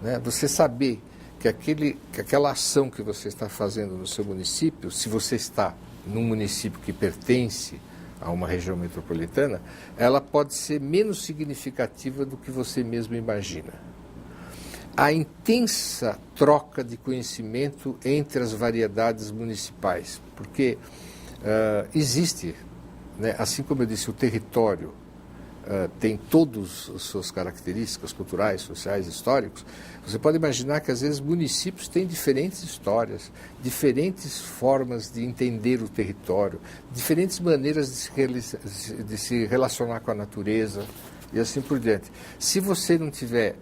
né? Você saber que aquela ação que você está fazendo no seu município, se você está num município que pertence a uma região metropolitana, ela pode ser menos significativa do que você mesmo imagina. A intensa troca de conhecimento entre as variedades municipais, porque existe, né, assim como eu disse, o território tem todas as suas características culturais, sociais, históricos. Você pode imaginar que às vezes municípios têm diferentes histórias, diferentes formas de entender o território, diferentes maneiras de se relacionar com a natureza e assim por diante. Se você não tiver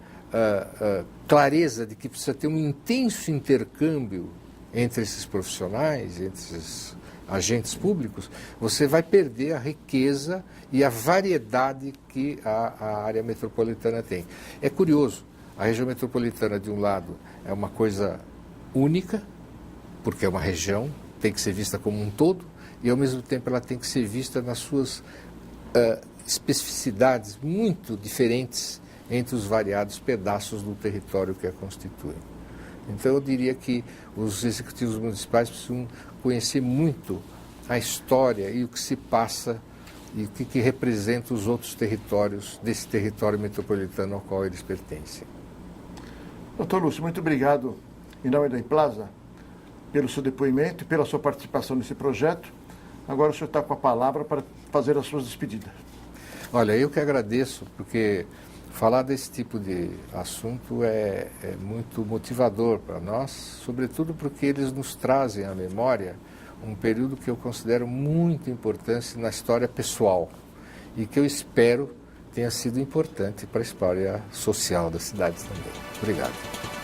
clareza de que precisa ter um intenso intercâmbio entre esses profissionais, entre esses agentes públicos, você vai perder a riqueza e a variedade que a área metropolitana tem. É curioso, a região metropolitana, de um lado, é uma coisa única, porque é uma região, tem que ser vista como um todo, e ao mesmo tempo ela tem que ser vista nas suas especificidades muito diferentes entre os variados pedaços do território que a constituem. Então eu diria que os executivos municipais precisam conhecer muito a história e o que se passa e o que representa os outros territórios desse território metropolitano ao qual eles pertencem. Doutor Lúcio, muito obrigado em nome da Implaza pelo seu depoimento e pela sua participação nesse projeto. Agora o senhor está com a palavra para fazer as suas despedidas. Olha, eu que agradeço, porque falar desse tipo de assunto é muito motivador para nós, sobretudo porque eles nos trazem à memória um período que eu considero muito importante na história pessoal e que eu espero tenha sido importante para a história social da cidade também. Obrigado.